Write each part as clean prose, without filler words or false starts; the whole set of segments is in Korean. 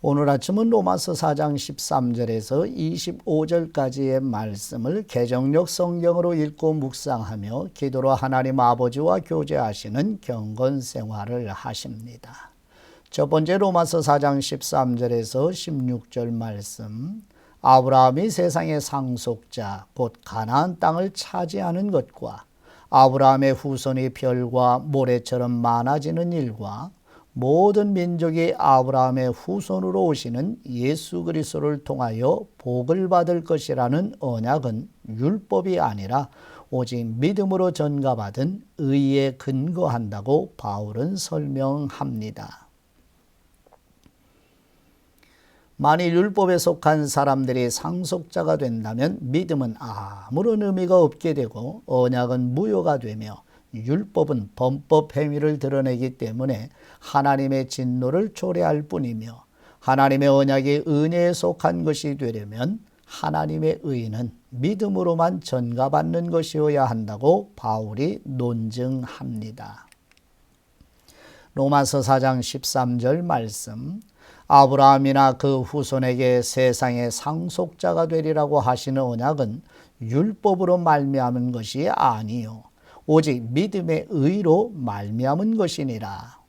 오늘 아침은 로마서 4장 13절에서 25절까지의 말씀을 개정역 성경으로 읽고 묵상하며 기도로 하나님 아버지와 교제하시는 경건 생활을 하십니다. 첫 번째 로마서 4장 13절에서 16절 말씀, 아브라함이 세상의 상속자 곧 가나안 땅을 차지하는 것과 아브라함의 후손이 별과 모래처럼 많아지는 일과 모든 민족이 아브라함의 후손으로 오시는 예수 그리스도를 통하여 복을 받을 것이라는 언약은 율법이 아니라 오직 믿음으로 전가받은 의에 근거한다고 바울은 설명합니다. 만일 율법에 속한 사람들이 상속자가 된다면 믿음은 아무런 의미가 없게 되고 언약은 무효가 되며 율법은 범법 행위를 드러내기 때문에 하나님의 진노를 초래할 뿐이며 하나님의 언약이 은혜에 속한 것이 되려면 하나님의 의는 믿음으로만 전가받는 것이어야 한다고 바울이 논증합니다. 로마서 4장 13절 말씀, 아브라함이나 그 후손에게 세상의 상속자가 되리라고 하시는 언약은 율법으로 말미암은 것이 아니요 오직 믿음의 의로 말미암은 것이니라.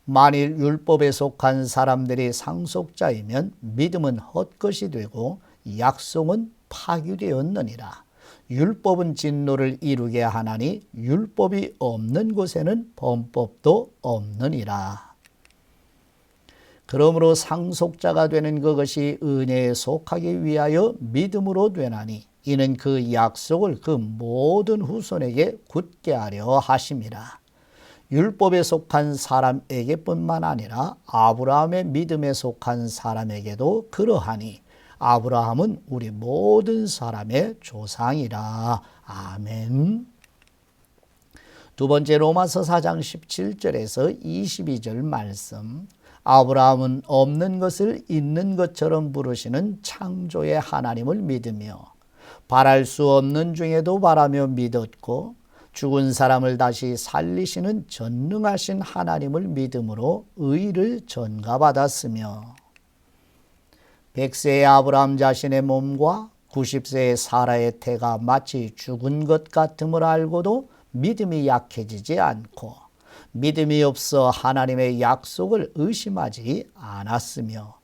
만일 율법에 속한 사람들이 상속자이면 믿음은 헛것이 되고 약속은 파기되었느니라. 율법은 진노를 이루게 하나니 율법이 없는 곳에는 범법도 없느니라. 그러므로 상속자가 되는 그것이 은혜에 속하기 위하여 믿음으로 되나니 이는 그 약속을 그 모든 후손에게 굳게 하려 하심이라. 율법에 속한 사람에게뿐만 아니라 아브라함의 믿음에 속한 사람에게도 그러하니 아브라함은 우리 모든 사람의 조상이라. 아멘. 두 번째 로마서 4장 17절에서 22절 말씀, 아브라함은 없는 것을 있는 것처럼 부르시는 창조의 하나님을 믿으며 바랄 수 없는 중에도 바라며 믿었고 죽은 사람을 다시 살리시는 전능하신 하나님을 믿음으로 의를 전가받았으며 100세의 아브라함 자신의 몸과 90세의 사라의 태가 마치 죽은 것 같음을 알고도 믿음이 약해지지 않고 믿음이 없어 하나님의 약속을 의심하지 않았으며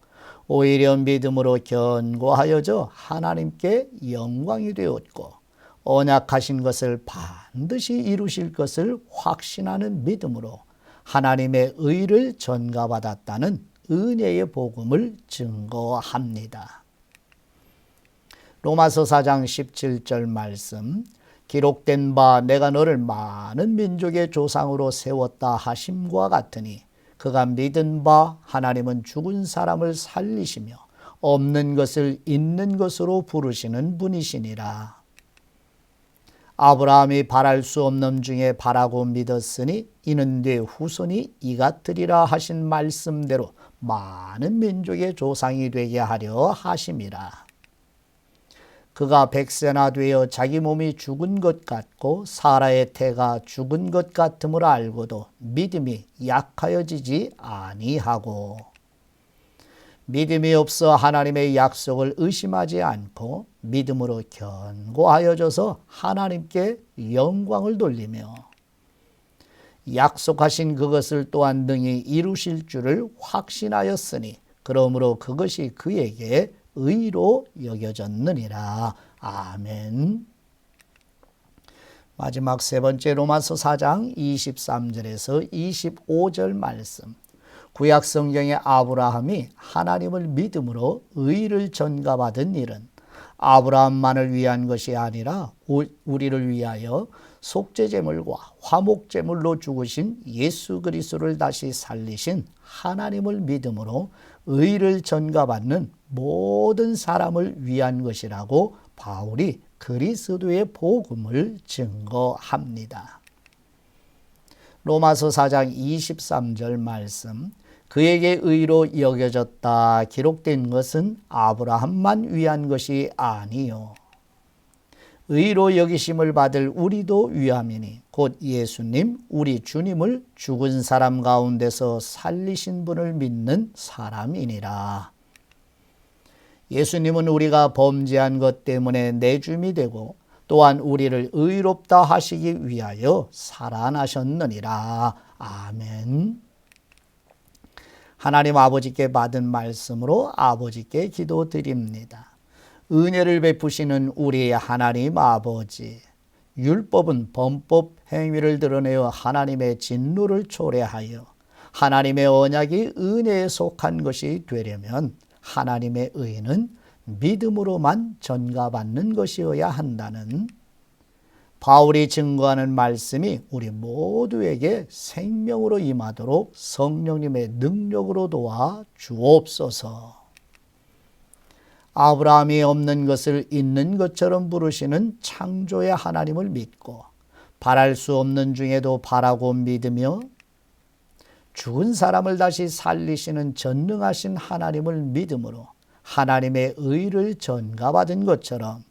오히려 믿음으로 견고하여져 하나님께 영광이 되었고 언약하신 것을 반드시 이루실 것을 확신하는 믿음으로 하나님의 의를 전가받았다는 은혜의 복음을 증거합니다. 로마서 4장 17절 말씀, 기록된 바 내가 너를 많은 민족의 조상으로 세웠다 하심과 같으니 그가 믿은 바 하나님은 죽은 사람을 살리시며 없는 것을 있는 것으로 부르시는 분이시니라. 아브라함이 바랄 수 없는 중에 바라고 믿었으니 이는 네 후손이 이같으리라 하신 말씀대로 많은 민족의 조상이 되게 하려 하심이라. 그가 100세나 되어 자기 몸이 죽은 것 같고 사라의 태가 죽은 것 같음을 알고도 믿음이 약하여지지 아니하고 믿음이 없어 하나님의 약속을 의심하지 않고 믿음으로 견고하여져서 하나님께 영광을 돌리며 약속하신 그것을 또한 능히 이루실 줄을 확신하였으니 그러므로 그것이 그에게 의로 여겨졌느니라. 아멘. 마지막 세 번째 로마서 4장 23절에서 25절 말씀, 구약 성경의 아브라함이 하나님을 믿음으로 의를 전가받은 일은 아브라함만을 위한 것이 아니라 우리를 위하여 속죄제물과 화목제물로 죽으신 예수 그리스도를 다시 살리신 하나님을 믿음으로 의를 전가받는 모든 사람을 위한 것이라고 바울이 그리스도의 복음을 증거합니다. 로마서 4장 23절 말씀, 그에게 의로 여겨졌다 기록된 것은 아브라함만 위한 것이 아니요 의로 여기심을 받을 우리도 위함이니 곧 예수님 우리 주님을 죽은 사람 가운데서 살리신 분을 믿는 사람이니라. 예수님은 우리가 범죄한 것 때문에 내줌이 되고 또한 우리를 의롭다 하시기 위하여 살아나셨느니라. 아멘. 하나님 아버지께 받은 말씀으로 아버지께 기도드립니다. 은혜를 베푸시는 우리 하나님 아버지, 율법은 범법 행위를 드러내어 하나님의 진노를 초래하여 하나님의 언약이 은혜에 속한 것이 되려면 하나님의 의는 믿음으로만 전가받는 것이어야 한다는 바울이 증거하는 말씀이 우리 모두에게 생명으로 임하도록 성령님의 능력으로 도와 주옵소서. 아브라함이 없는 것을 있는 것처럼 부르시는 창조의 하나님을 믿고 바랄 수 없는 중에도 바라고 믿으며 죽은 사람을 다시 살리시는 전능하신 하나님을 믿음으로 하나님의 의를 전가받은 것처럼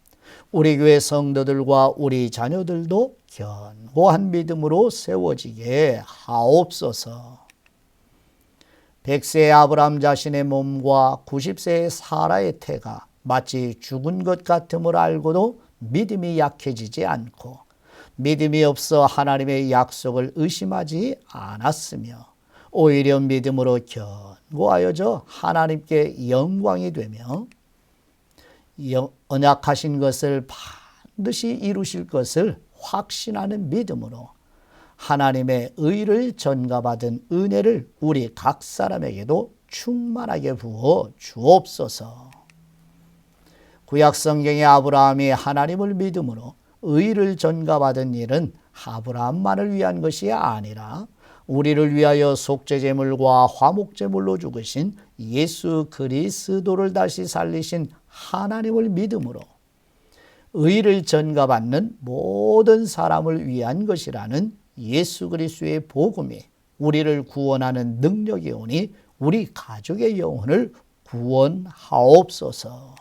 우리 교회 성도들과 우리 자녀들도 견고한 믿음으로 세워지게 하옵소서. 100세의 아브라함 자신의 몸과 90세의 사라의 태가 마치 죽은 것 같음을 알고도 믿음이 약해지지 않고 믿음이 없어 하나님의 약속을 의심하지 않았으며 오히려 믿음으로 견고하여져 하나님께 영광이 되며 언약하신 것을 반드시 이루실 것을 확신하는 믿음으로 하나님의 의를 전가받은 은혜를 우리 각 사람에게도 충만하게 부어 주옵소서. 구약 성경의 아브라함이 하나님을 믿음으로 의를 전가받은 일은 아브라함만을 위한 것이 아니라 우리를 위하여 속죄제물과 화목제물로 죽으신 예수 그리스도를 다시 살리신 하나님을 믿음으로 의를 전가받는 모든 사람을 위한 것이라는 예수 그리스도의 복음이 우리를 구원하는 능력이 오니 우리 가족의 영혼을 구원하옵소서.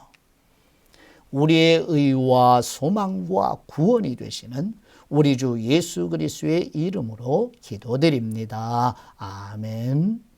우리의 의와 소망과 구원이 되시는 우리 주 예수 그리스도의 이름으로 기도드립니다. 아멘.